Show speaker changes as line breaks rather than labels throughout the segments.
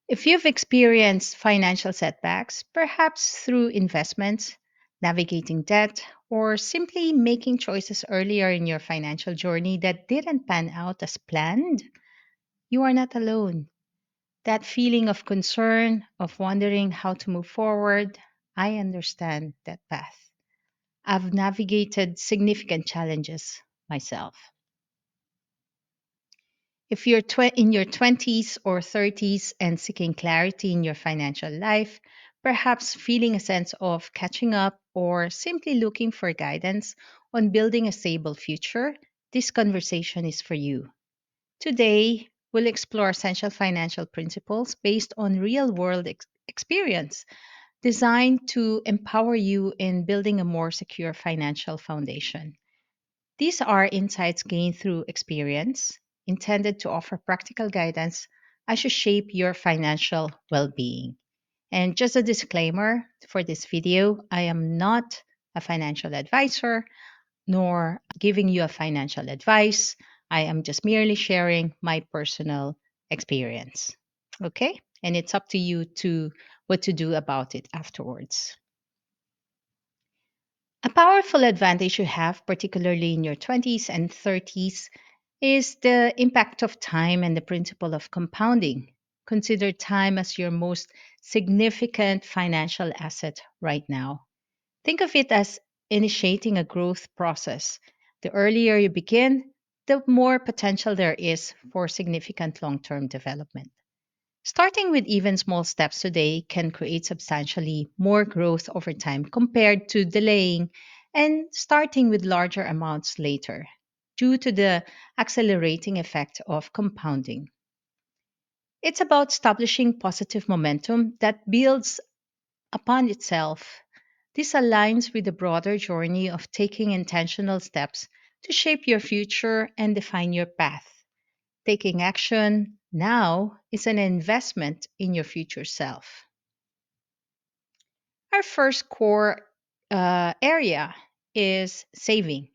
If you've experienced financial setbacks, perhaps through investments, navigating debt, or simply making choices earlier in your financial journey that didn't pan out as planned, you are not alone. That feeling of concern, of wondering how to move forward, I understand that path. I've navigated significant challenges myself. If you're in your 20s or 30s and seeking clarity in your financial life, perhaps feeling a sense of catching up or simply looking for guidance on building a stable future, this conversation is for you. Today, we'll explore essential financial principles based on real world experience designed to empower you in building a more secure financial foundation. These are insights gained through experience, intended to offer practical guidance as you shape your financial well being. And just a disclaimer for this video, I am not a financial advisor nor giving you a financial advice. I am just merely sharing my personal experience. Okay? And it's up to you to what to do about it afterwards. A powerful advantage you have, particularly in your 20s and 30s, is the impact of time and the principle of compounding. Consider time as your most significant financial asset right now. Think of it as initiating a growth process. The earlier you begin, the more potential there is for significant long term development. Starting with even small steps today can create substantially more growth over time compared to delaying and starting with larger amounts later due to the accelerating effect of compounding. It's about establishing positive momentum that builds upon itself. This aligns with the broader journey of taking intentional steps to shape your future and define your path. Taking action now is an investment in your future self. Our first core area is saving.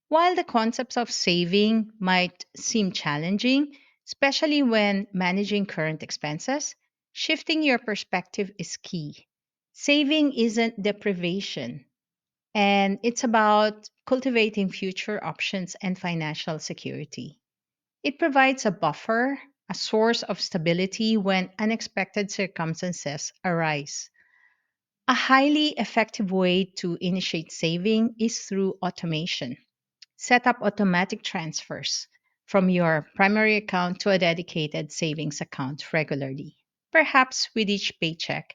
While the concepts of saving might seem challenging, especially when managing current expenses, shifting your perspective is key. Saving isn't deprivation, and it's about cultivating future options and financial security. It provides a buffer, a source of stability when unexpected circumstances arise. A highly effective way to initiate saving is through automation. Set up automatic transfers from your primary account to a dedicated savings account regularly, perhaps with each paycheck.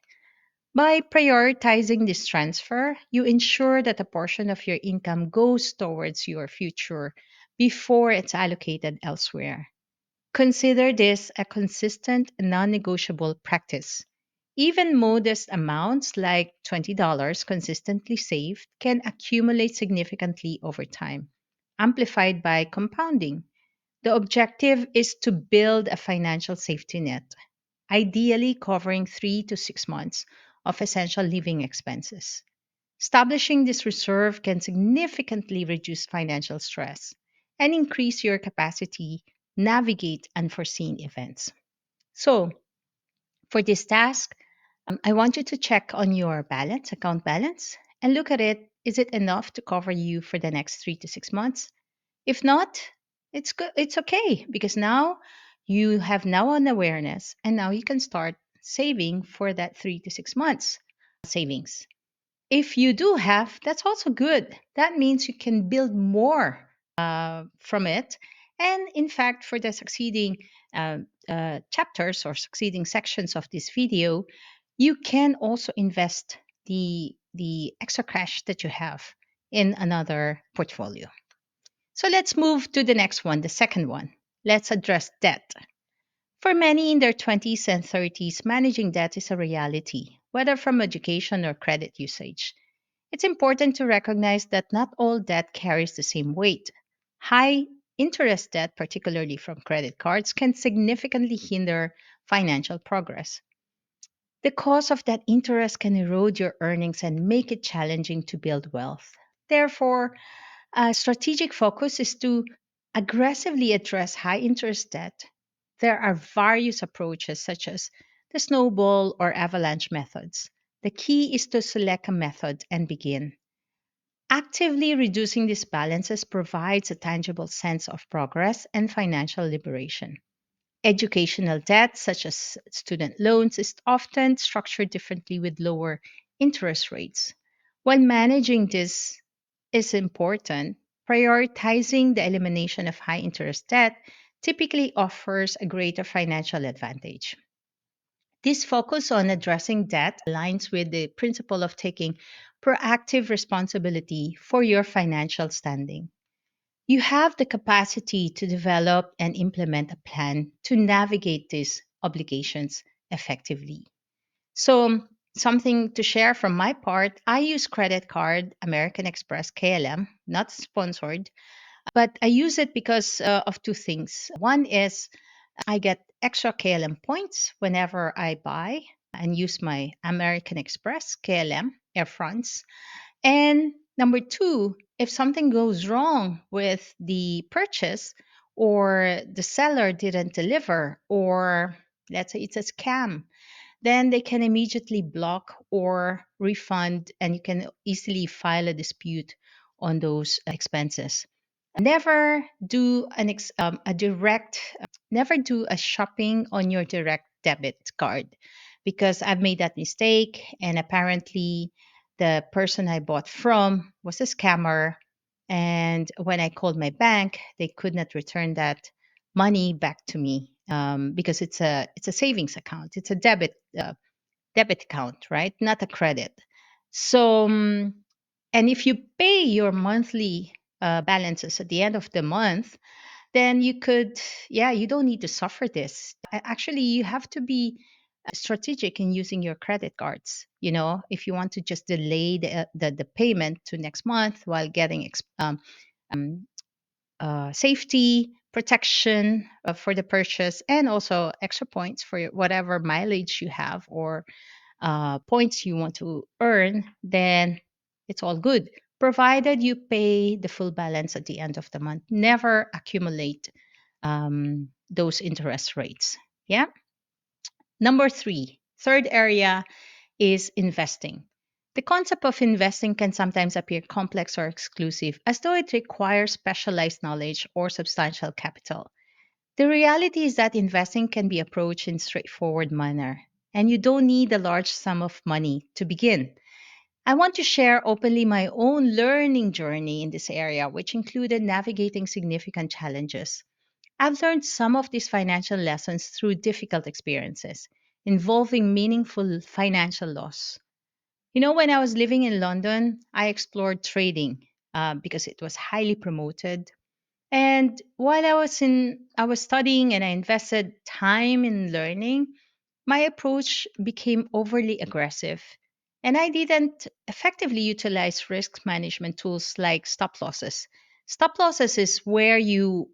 By prioritizing this transfer, you ensure that a portion of your income goes towards your future before it's allocated elsewhere. Consider this a consistent, non negotiable practice. Even modest amounts like $20 consistently saved can accumulate significantly over time, amplified by compounding. The objective is to build a financial safety net, ideally covering 3 to 6 months of essential living expenses. Establishing this reserve can significantly reduce financial stress and increase your capacity navigate unforeseen events. So, for this task, I want you to check on your balance, account balance, and look at it. Is it enough to cover you for the next 3 to 6 months? If not, it's good. It's okay because now you have now an awareness, and now you can start saving for that 3 to 6 months savings. If you do have, that's also good. That means you can build more from it. And in fact, for the succeeding chapters or succeeding sections of this video, you can also invest the extra cash that you have in another portfolio. So let's move to the next one, the second one. Let's address debt. For many in their 20s and 30s, managing debt is a reality, whether from education or credit usage. It's important to recognize that not all debt carries the same weight. High interest debt, particularly from credit cards, can significantly hinder financial progress. The cost of that interest can erode your earnings and make it challenging to build wealth. Therefore, a strategic focus is to aggressively address high interest debt. There are various approaches, such as the snowball or avalanche methods. The key is to select a method and begin. Actively reducing these balances provides a tangible sense of progress and financial liberation. Educational debt, such as student loans, is often structured differently with lower interest rates. While managing this is important, prioritizing the elimination of high interest debt typically offers a greater financial advantage. This focus on addressing debt aligns with the principle of taking proactive responsibility for your financial standing. You have the capacity to develop and implement a plan to navigate these obligations effectively. So, something to share from my part, I use credit card American Express KLM, not sponsored, but I use it because of two things. One is I get extra KLM points whenever I buy and use my American Express KLM Air France. And number two, if something goes wrong with the purchase or the seller didn't deliver, or let's say it's a scam, then they can immediately block or refund, and you can easily file a dispute on those expenses. Never do a direct, never do a shopping on your direct debit card because I've made that mistake, and apparently the person I bought from was a scammer. And when I called my bank, they could not return that money back to me because it's a savings account. It's a debit account, right? Not a credit. So, and if you pay your monthly balances at the end of the month, then you could, yeah, you don't need to suffer this. Actually, you have to be strategic in using your credit cards. You know, if you want to just delay the payment to next month while getting um, safety protection for the purchase and also extra points for whatever mileage you have or points you want to earn, then it's all good, provided you pay the full balance at the end of the month. Never accumulate those interest rates. Yeah. Number three, third area is investing. The concept of investing can sometimes appear complex or exclusive, as though it requires specialized knowledge or substantial capital. The reality is that investing can be approached in straightforward manner, and you don't need a large sum of money to begin. I want to share openly my own learning journey in this area, which included navigating significant challenges. I've learned some of these financial lessons through difficult experiences involving meaningful financial loss. You know, when I was living in London, I explored trading because it was highly promoted, and while I was studying and I invested time in learning, my approach became overly aggressive. And I didn't effectively utilize risk management tools like stop losses. Stop losses is where you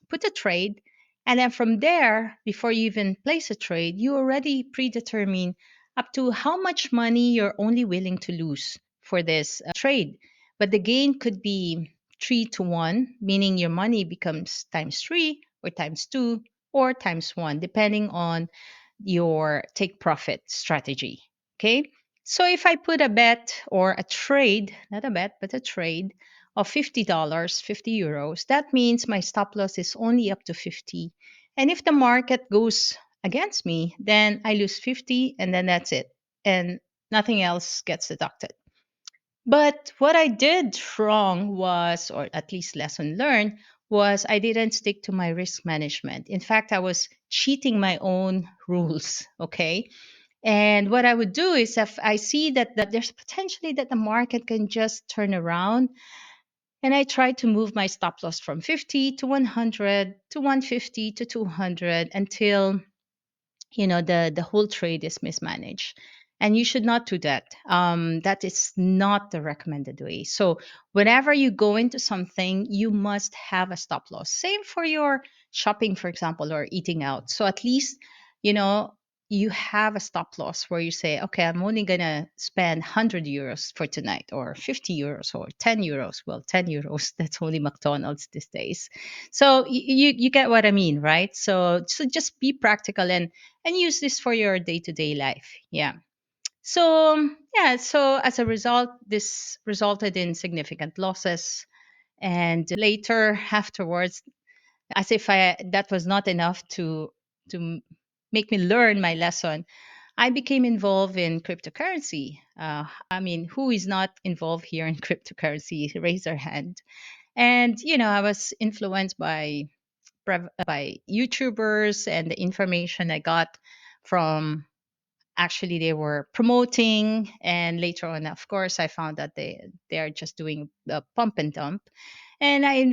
put a trade, and then from there, before you even place a trade, you already predetermine up to how much money you're only willing to lose for this trade. But the gain could be 3 to 1, meaning your money becomes times three or times two or times one, depending on your take profit strategy. Okay. So if I put a bet or a trade, not a bet, but a trade of $50, €50, that means my stop loss is only up to 50. And if the market goes against me, then I lose 50 and then that's it. And nothing else gets deducted. But what I did wrong was, or at least lesson learned, was I didn't stick to my risk management. In fact, I was cheating my own rules. Okay. And what I would do is if I see that there's potentially that the market can just turn around, and I try to move my stop loss from 50 to 100 to 150 to 200 until the whole trade is mismanaged, and you should not do that. That is not the recommended way. So whenever you go into something, you must have a stop loss. Same for your shopping, for example, or eating out. So at least you know you have a stop loss where you say, okay, I'm only going to spend 100 euros for tonight, or 50 euros, or 10 euros. Well, 10 euros, that's only McDonald's these days. So you get what I mean, right? So just be practical and use this for your day-to-day life. Yeah. So yeah, so as a result, this resulted in significant losses. And later, afterwards, as if that was not enough to make me learn my lesson, I became involved in cryptocurrency. I mean, who is not involved here in cryptocurrency? Raise their hand. And I was influenced by YouTubers and the information I got from, actually, they were promoting. And later on, of course, I found that they are just doing the pump and dump. And I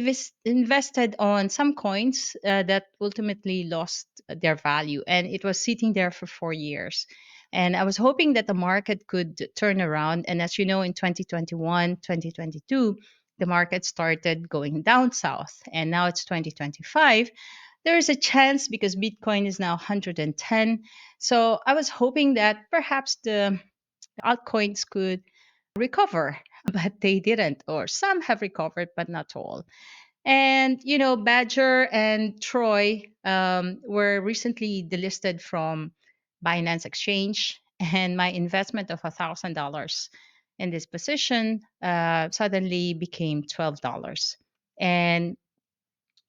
invested on some coins that ultimately lost their value, and it was sitting there for 4 years. And I was hoping that the market could turn around. And as you know, in 2021, 2022, the market started going down south, and now it's 2025. There is a chance because Bitcoin is now 110. So I was hoping that perhaps the altcoins could recover, but they didn't, or some have recovered, but not all. And Badger and Troy were recently delisted from Binance Exchange, and my investment of $1,000 in this position suddenly became $12. And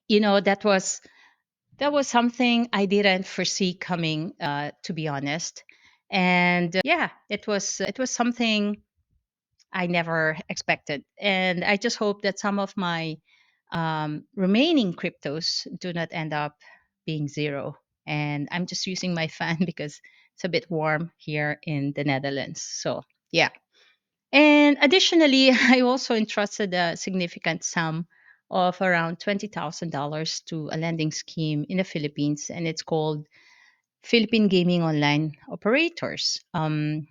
that was something I didn't foresee coming, to be honest. And yeah, it was something I never expected. And I just hope that some of my remaining cryptos do not end up being zero. And I'm just using my fan because it's a bit warm here in the Netherlands. So, yeah. And additionally, I also entrusted a significant sum of around $20,000 to a lending scheme in the Philippines, and it's called Philippine Gaming Online Operators. And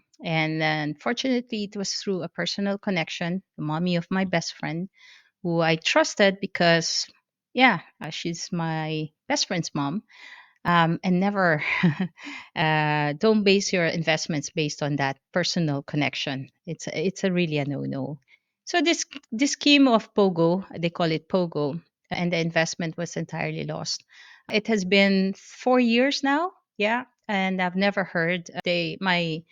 unfortunately, it was through a personal connection, the mommy of my best friend, who I trusted because, yeah, she's my best friend's mom. And never don't base your investments based on that personal connection. It's a really a no-no. So this scheme of Pogo, they call it Pogo, and the investment was entirely lost. It has been 4 years now. Yeah. And I've never heard. My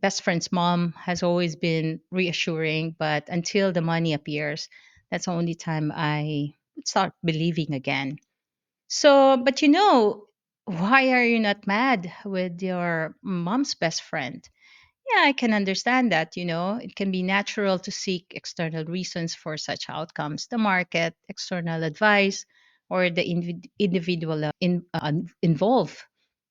best friend's mom has always been reassuring, but until the money appears, that's the only time I would start believing again. So, but why are you not mad with your mom's best friend? Yeah, I can understand that. It can be natural to seek external reasons for such outcomes, the market, external advice, or the individual involved.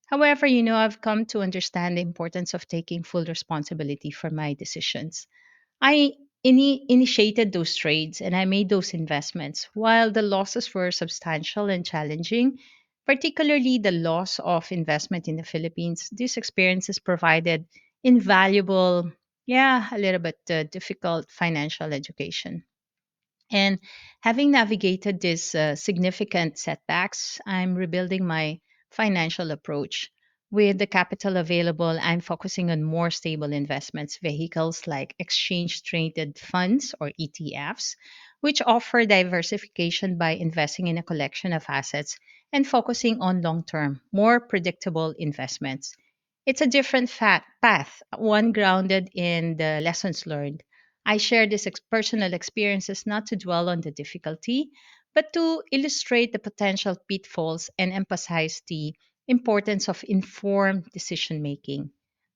However, I've come to understand the importance of taking full responsibility for my decisions. I initiated those trades and I made those investments. While the losses were substantial and challenging, particularly the loss of investment in the Philippines, these experiences provided invaluable, yeah, a little bit difficult financial education. And having navigated these significant setbacks, I'm rebuilding my financial approach. With the capital available, I'm focusing on more stable investments, vehicles like exchange traded funds or ETFs, which offer diversification by investing in a collection of assets and focusing on long term, more predictable investments. It's a different path, one grounded in the lessons learned. I share these personal experiences not to dwell on the difficulty, but to illustrate the potential pitfalls and emphasize the importance of informed decision making.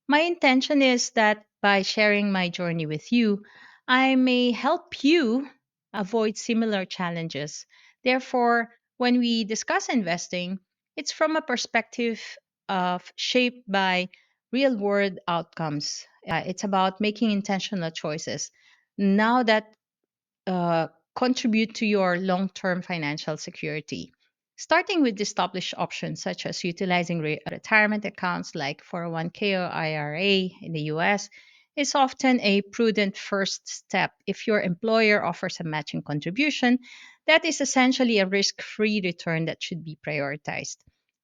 My intention is that by sharing my journey with you, I may help you avoid similar challenges. Therefore, when we discuss investing, it's from a perspective of shaped by real world outcomes. It's about making intentional choices now that uh, contribute to your long term financial security. Starting with established options such as utilizing retirement accounts like 401k or IRA in the US is often a prudent first step. If your employer offers a matching contribution, that is essentially a risk free return that should be prioritized.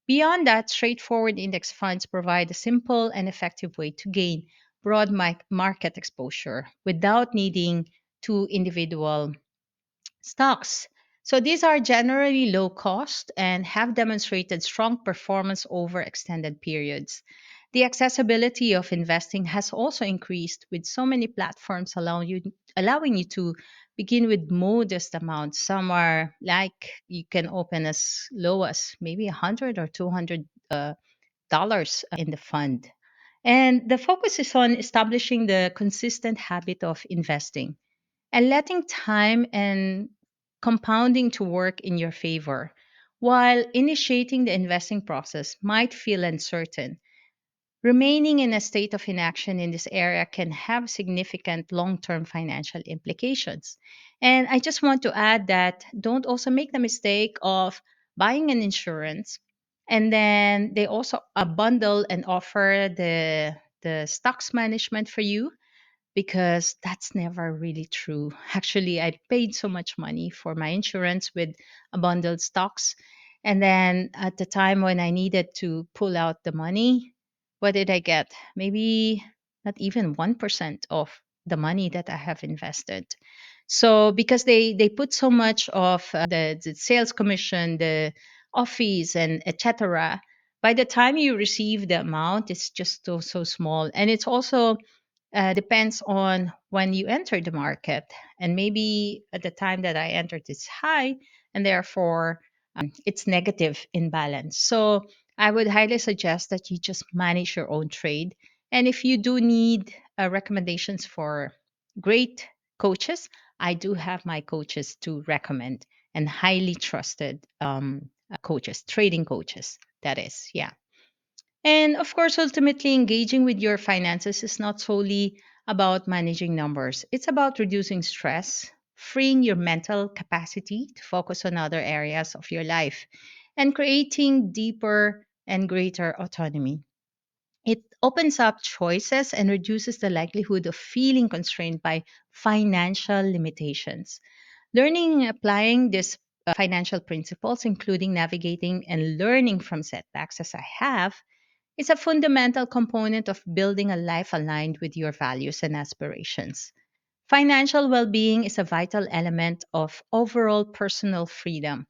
Beyond that, straightforward index funds provide a simple and effective way to gain broad market exposure without needing two individual stocks. So these are generally low cost and have demonstrated strong performance over extended periods. The accessibility of investing has also increased with so many platforms allowing you to begin with modest amounts. Some are like you can open as low as maybe 100 or $200 in the fund. And the focus is on establishing the consistent habit of investing and letting time and compounding to work in your favor. While initiating the investing process might feel uncertain, remaining in a state of inaction in this area can have significant long term financial implications. And I just want to add that don't also make the mistake of buying an insurance and then they also bundle and offer the stocks management for you, because that's never really true. Actually, I paid so much money for my insurance with a bundled stocks. And then at the time when I needed to pull out the money, what did I get? Maybe not even 1% of the money that I have invested. So because they put so much of the sales commission, the office and etc., by the time you receive the amount, it's just so small. And it's also depends on when you enter the market. And maybe at the time that I entered, it's high, and therefore it's negative in balance. So I would highly suggest that you just manage your own trade. And if you do need recommendations for great coaches, I do have my coaches to recommend, and highly trusted coaches, trading coaches, that is. Yeah. And of course, ultimately, engaging with your finances is not solely about managing numbers, it's about reducing stress, freeing your mental capacity to focus on other areas of your life, and creating deeper and greater autonomy. It opens up choices and reduces the likelihood of feeling constrained by financial limitations. Learning and applying these financial principles, including navigating and learning from setbacks, as I have, it's a fundamental component of building a life aligned with your values and aspirations. Financial well being is a vital element of overall personal freedom.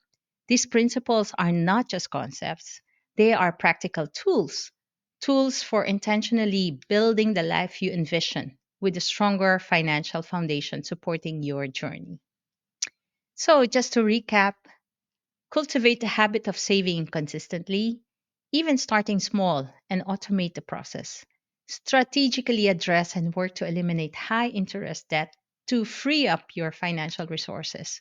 These principles are not just concepts, they are practical tools, tools for intentionally building the life you envision with a stronger financial foundation supporting your journey. So, just to recap, cultivate the habit of saving consistently, even starting small, and automate the process. Strategically address and work to eliminate high interest debt to free up your financial resources.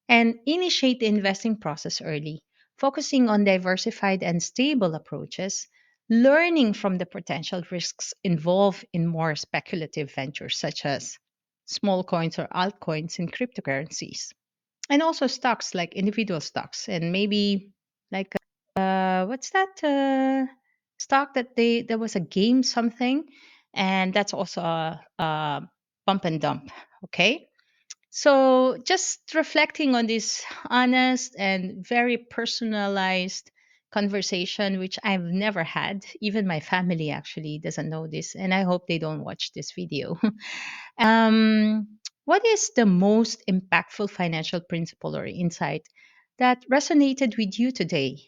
And initiate the investing process early, focusing on diversified and stable approaches, learning from the potential risks involved in more speculative ventures such as small coins or altcoins in cryptocurrencies, and also stocks like individual stocks, and maybe like what's that stock that they there was a game something, and that's also a pump and dump. Okay, so just reflecting on this honest and very personalized conversation, which I've never had. Even my family actually doesn't know this, and I hope they don't watch this video. What is the most impactful financial principle or insight that resonated with you today?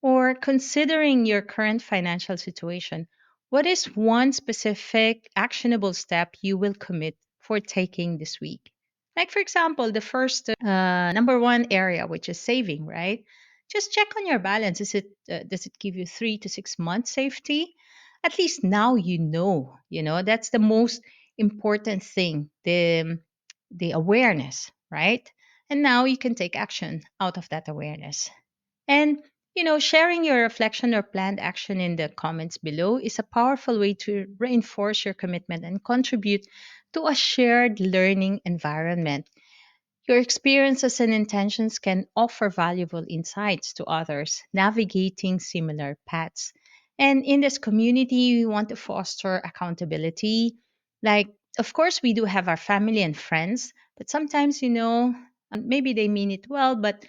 Or considering your current financial situation, what is one specific actionable step you will commit for taking this week? Like, for example, the first number one area, which is saving, right? Just check on your balance. Does it give you 3 to 6 months safety? At least now you know, that's the most important thing, the awareness, right? And now you can take action out of that awareness. And, sharing your reflection or planned action in the comments below is a powerful way to reinforce your commitment and contribute to a shared learning environment. Your experiences and intentions can offer valuable insights to others navigating similar paths. And in this community, we want to foster accountability. Like, of course, we do have our family and friends, but sometimes, maybe they mean it well, but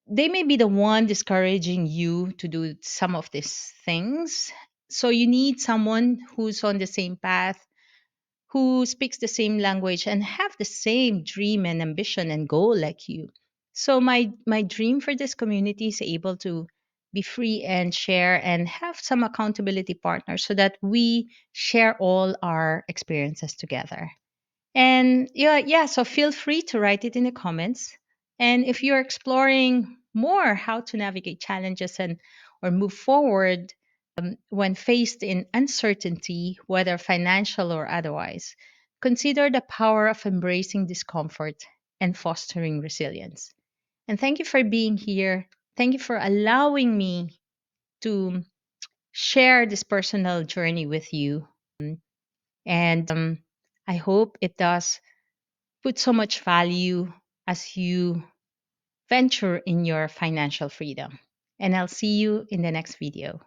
they may be the one discouraging you to do some of these things. So you need someone who's on the same path, who speaks the same language and have the same dream and ambition and goal like you. So my dream for this community is able to be free and share and have some accountability partners so that we share all our experiences together. And yeah, so feel free to write it in the comments. And if you're exploring more how to navigate challenges and or move forward when faced in uncertainty, whether financial or otherwise, consider the power of embracing discomfort and fostering resilience. And thank you for being here. Thank you for allowing me to share this personal journey with you. And I hope it does put so much value as you venture in your financial freedom. And I'll see you in the next video.